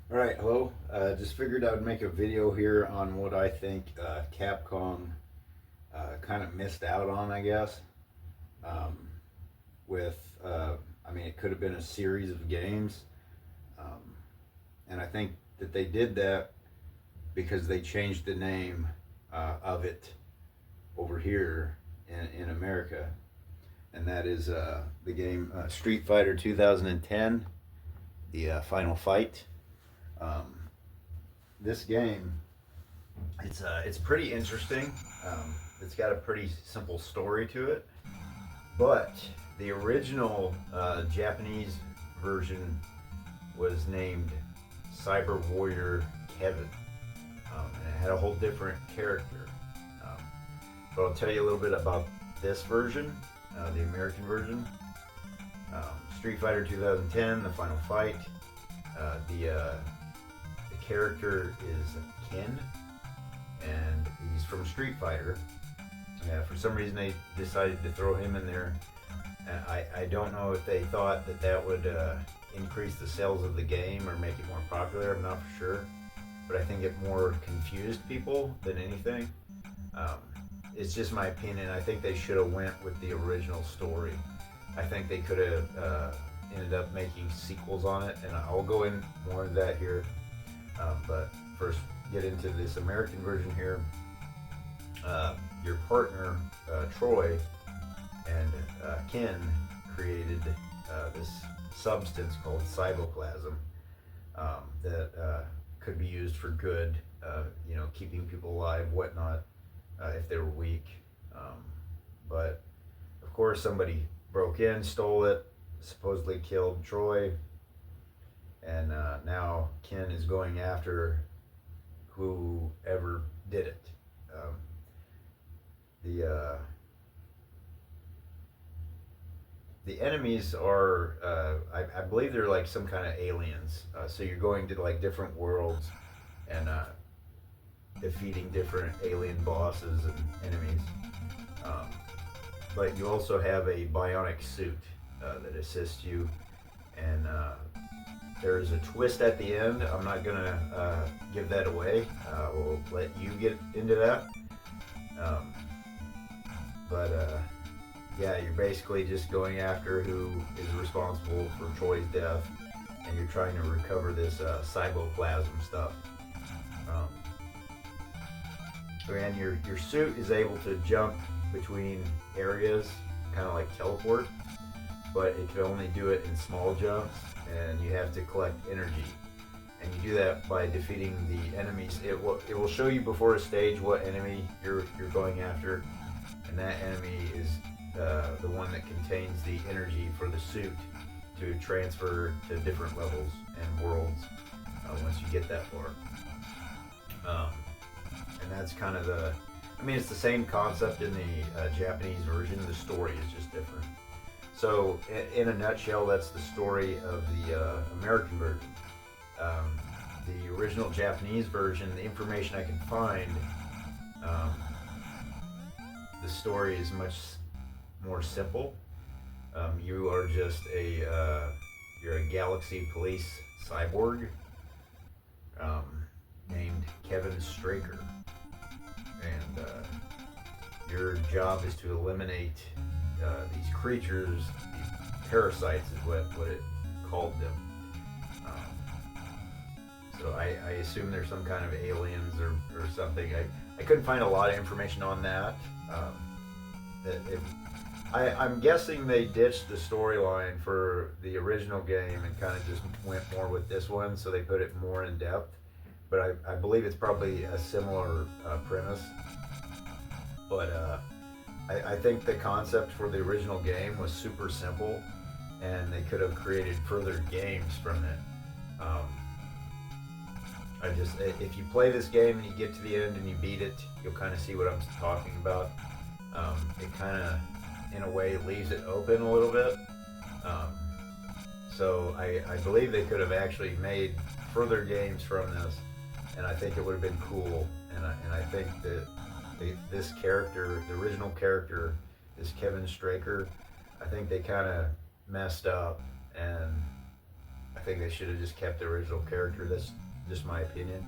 All right, hello. Just figured I would make a video here on what I think Capcom kind of missed out on, I guess. Um, with, I mean, it could have been a series of games. Um, and I think that they did that because they changed the name of it over here in America. And that is the game Street Fighter 2010, the final fight. Um, this game it's pretty interesting. It's got a pretty simple story to it, but the original Japanese version was named Cyber Warrior Kevin, and it had a whole different character. Um, but I'll tell you a little bit about this version, the American version. Street Fighter 2010, the final fight. The character is Ken, and he's from Street Fighter. For some reason, they decided to throw him in there. I don't know if they thought that that would increase the sales of the game or make it more popular. I'm not for sure, but I think it more confused people than anything. Um, it's just my opinion. I think they should have went with the original story. I think they could have ended up making sequels on it, and I'll go in more into that here. But first, get into this American version here. Your partner, Troy, and Ken created this substance called cyboplasm that could be used for good, keeping people alive, whatnot, if they were weak. Um, but of course, somebody broke in, stole it, supposedly killed Troy, and now Ken is going after whoever did it. Um, the the enemies are, I believe they're like some kind of aliens. So you're going to like different worlds and defeating different alien bosses and enemies. Um, but you also have a bionic suit that assists you, and there's a twist at the end. I'm not gonna give that away. We'll let you get into that. Um, but yeah, you're basically just going after who is responsible for Troy's death, and you're trying to recover this cyboplasm stuff. Um, and your suit is able to jump between areas, kind of like teleport, but it can only do it in small jumps, and you have to collect energy. And you do that by defeating the enemies. It will show you before a stage what enemy you're going after, and that enemy is the one that contains the energy for the suit to transfer to different levels and worlds once you get that far. Um, and that's kind of the. I mean, it's the same concept in the Japanese version. The story is just different. So, in a nutshell, that's the story of the American version. Um, the original Japanese version, the information I can find, um, the story is much more simple. You are just you're a galaxy police cyborg named Kevin Straker, and your job is to eliminate these creatures, these parasites is what it called them. So I assume there's some kind of aliens or something. I couldn't find a lot of information on that. That if, I'm guessing they ditched the storyline for the original game and kind of just went more with this one, so they put it more in depth. But I believe it's probably a similar premise. But I think the concept for the original game was super simple, and they could have created further games from it. Um, if you play this game and you get to the end and you beat it, you'll kind of see what I'm talking about. It kind of, in a way, leaves it open a little bit. Um, so I believe they could have actually made further games from this, and I think it would have been cool. And I think that this character, the original character, is Kevin Straker. I think they kind of messed up and I think they should have just kept the original character. That's just my opinion.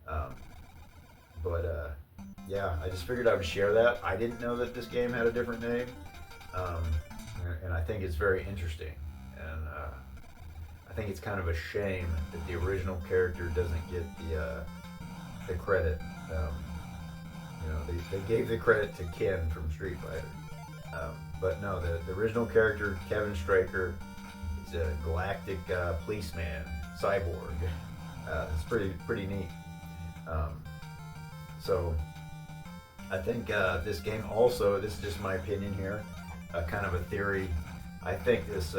Um, but yeah, I just figured I would share that. I didn't know that this game had a different name, um, and I think it's very interesting. And I think it's kind of a shame that the original character doesn't get the credit. They gave the credit to Ken from Street Fighter. But no, the original character, Kevin Straker, is a galactic policeman, cyborg. It's pretty neat. So I think this game also, this is just my opinion here, kind of a theory. I think this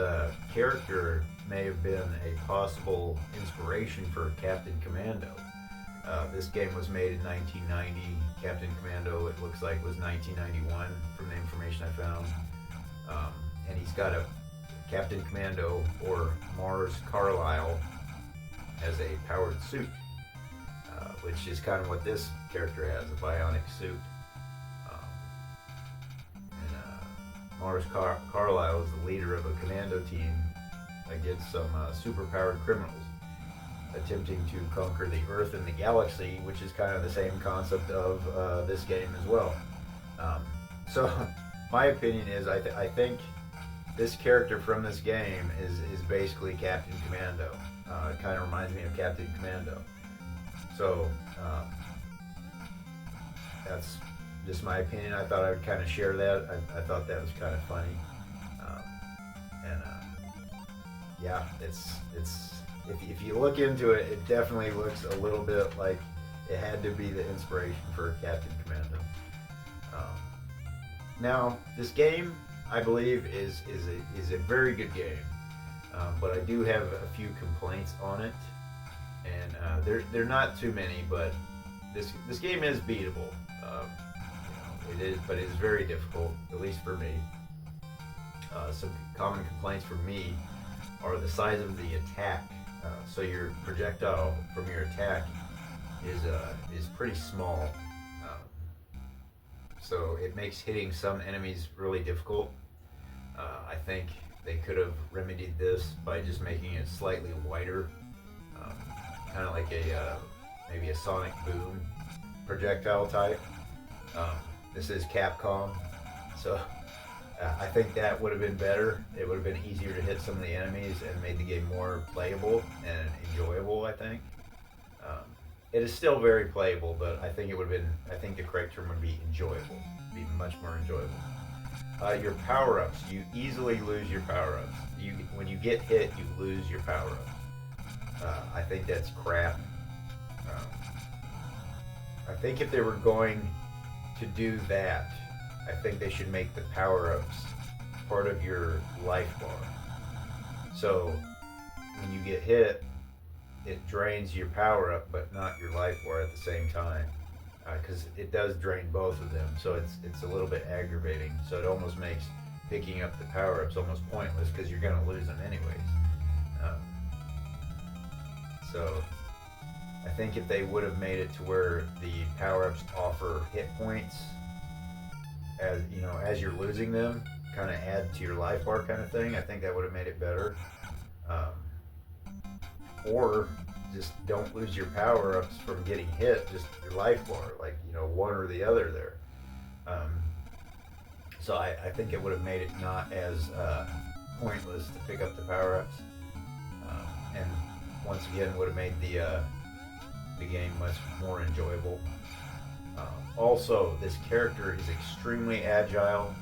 character may have been a possible inspiration for Captain Commando. This game was made in 1990. Captain Commando, it looks like, was 1991 from the information I found. And he's got a Captain Commando, or Mars Carlyle, as a powered suit, which is kind of what this character has, a bionic suit. Mars Carlyle is the leader of a commando team against some superpowered criminals attempting to conquer the Earth and the galaxy, which is kind of the same concept of this game as well. So my opinion is I think this character from this game is basically Captain Commando. It kind of reminds me of Captain Commando. So that's just my opinion. I thought I would kind of share that. I thought that was kind of funny. Yeah, it's if you look into it, it definitely looks a little bit like it had to be the inspiration for Captain Commando. Now, this game, I believe, is a very good game, but I do have a few complaints on it, and they're not too many, but this game is beatable. It is, but it is very difficult, at least for me. Some common complaints for me are the size of the attack. So your projectile from your attack is pretty small. So it makes hitting some enemies really difficult. I think they could have remedied this by just making it slightly wider, kind of like maybe a sonic boom projectile type. This is Capcom, so I think that would have been better. It would have been easier to hit some of the enemies and made the game more playable and enjoyable, I think. It is still very playable, but I think it would have been, I think the correct term would be enjoyable. Be much more enjoyable. Your power-ups, you easily lose your power-ups. When you get hit, you lose your power-ups. I think that's crap. I think if they were going to do that, I think they should make the power-ups part of your life bar. So when you get hit, it drains your power-up, but not your life bar at the same time, because it does drain both of them. So it's a little bit aggravating. So it almost makes picking up the power-ups almost pointless, because you're going to lose them anyways. So I think if they would have made it to where the power-ups offer hit points, as you're losing them, kind of add to your life bar kind of thing, I think that would have made it better. Or just don't lose your power-ups from getting hit, just your life bar, like, one or the other there. So I think it would have made it not as pointless to pick up the power-ups, and once again would have made the game much more enjoyable. Also, this character is extremely agile.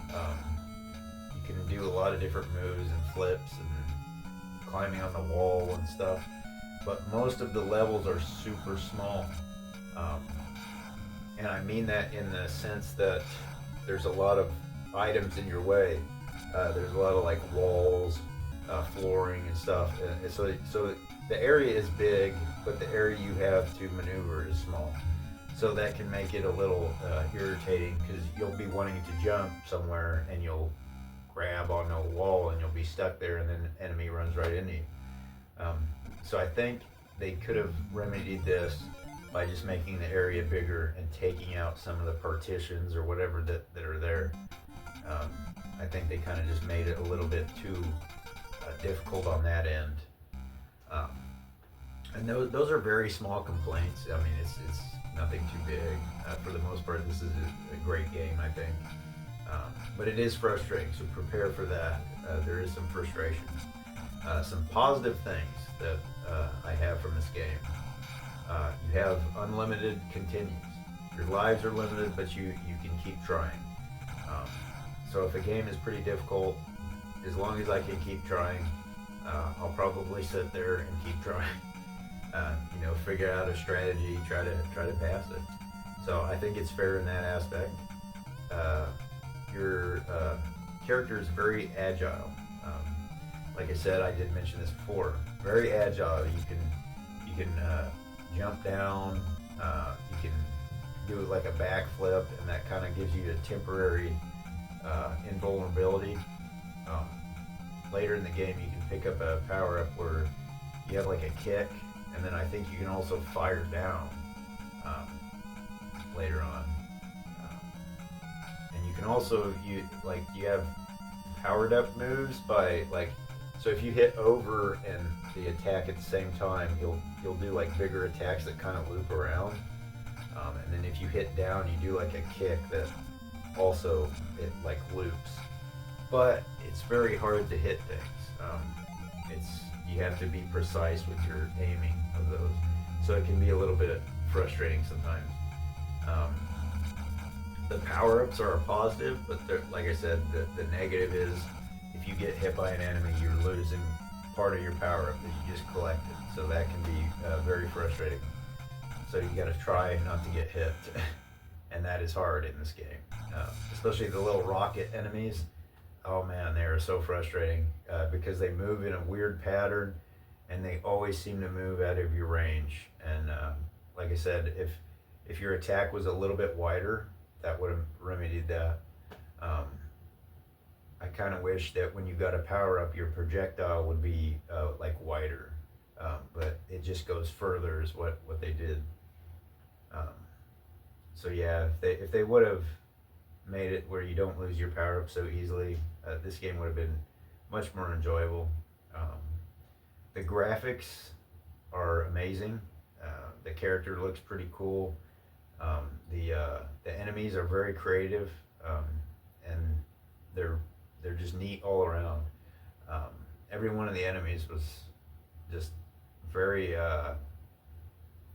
You can do a lot of different moves and flips and climbing on the wall and stuff, but most of the levels are super small. And I mean that in the sense that there's a lot of items in your way. There's a lot of like walls, flooring and stuff. And so the area is big, but the area you have to maneuver is small. So that can make it a little irritating, because you'll be wanting to jump somewhere and you'll grab on a wall and you'll be stuck there, and then the enemy runs right into you. So I think they could have remedied this by just making the area bigger and taking out some of the partitions or whatever that are there. I think they kind of just made it a little bit too difficult on that end. Um, and those are very small complaints. I mean, it's nothing too big. For the most part, this is a great game, I think. But it is frustrating, so prepare for that. There is some frustration. Some positive things that I have from this game. You have unlimited continues. Your lives are limited, but you can keep trying. Um, so if a game is pretty difficult, as long as I can keep trying, I'll probably sit there and keep trying. Figure out a strategy, try to pass it. So I think it's fair in that aspect. Your character is very agile. Like I said, I did mention this before. Very agile. You can jump down. You can do like a backflip, and that kind of gives you a temporary invulnerability. Um, Later in the game, you can pick up a power up where you have like a kick, and then I think you can also fire down later on. And you can also you have powered up moves by like, so if you hit over and the attack at the same time, you'll do like bigger attacks that kind of loop around. And then if you hit down, you do like a kick that also it like loops. But it's very hard to hit things. You have to be precise with your aiming of those, so it can be a little bit frustrating sometimes. The power-ups are a positive, but like I said, the negative is if you get hit by an enemy, you're losing part of your power-up that you just collected. So that can be very frustrating. So you got to try not to get hit, and that is hard in this game, especially the little rocket enemies. Oh man, they are so frustrating because they move in a weird pattern, and they always seem to move out of your range. And like I said, if your attack was a little bit wider, that would have remedied that. I kind of wish that when you got a power up, your projectile would be like wider, but it just goes further is what they did. So yeah, if they would have made it where you don't lose your power up so easily, this game would have been much more enjoyable. The graphics are amazing. The character looks pretty cool. The enemies are very creative, and they're just neat all around. Every one of the enemies was just very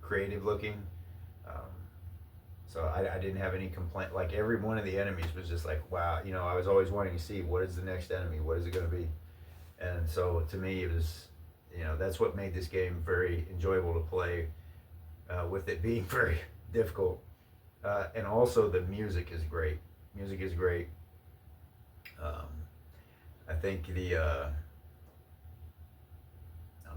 creative looking. So I didn't have any complaint. Like every one of the enemies was just like, wow, I was always wanting to see what is the next enemy, what is it going to be? And so to me, it was, that's what made this game very enjoyable to play, with it being very difficult. And also the music is great. Music is great. I think I'm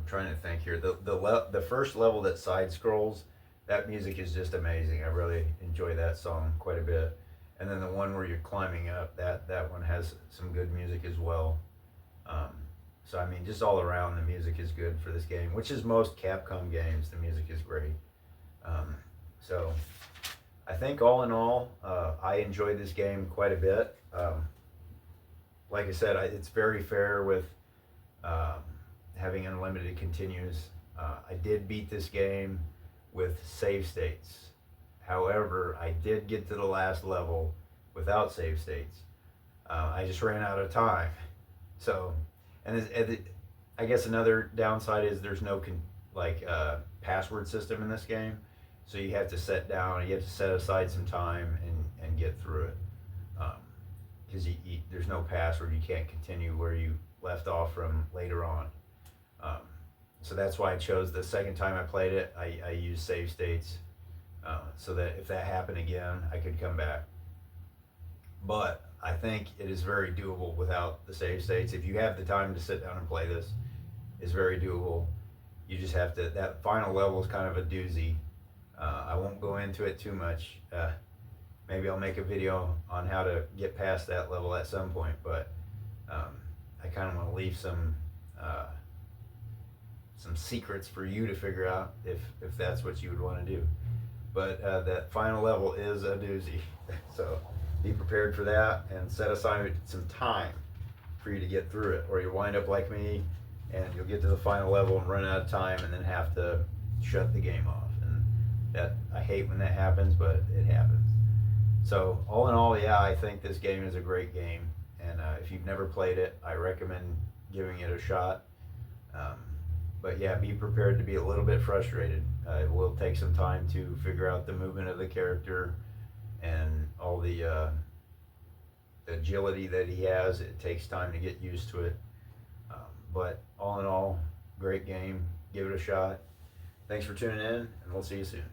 trying to think here. The first level that side scrolls, that music is just amazing. I really enjoy that song quite a bit. And then the one where you're climbing up, that one has some good music as well. So I mean, just all around, the music is good for this game, which is most Capcom games. The music is great. So I think all in all, I enjoyed this game quite a bit. Like I said, it's very fair with having unlimited continues. I did beat this game with save states. However, I did get to the last level without save states. I just ran out of time. So, I guess another downside is there's no password system in this game. So you have to set aside some time and get through it. Because there's no password, you can't continue where you left off from later on. So that's why I chose the second time I played it, I used save states, so that if that happened again, I could come back. But I think it is very doable without the save states. If you have the time to sit down and play this, it's very doable. You just have to, that final level is kind of a doozy. I won't go into it too much. Maybe I'll make a video on how to get past that level at some point, but I kind of want to leave some secrets for you to figure out if that's what you would want to do. But that final level is a doozy. So be prepared for that and set aside some time for you to get through it, or you wind up like me and you'll get to the final level and run out of time, and then have to shut the game off. And that, I hate when that happens, but it happens. So all in all, yeah, I think this game is a great game, and if you've never played it, I recommend giving it a shot. Um, but yeah, be prepared to be a little bit frustrated. It will take some time to figure out the movement of the character and all the agility that he has. It takes time to get used to it. Um, but all in all, great game. Give it a shot. Thanks for tuning in, and we'll see you soon.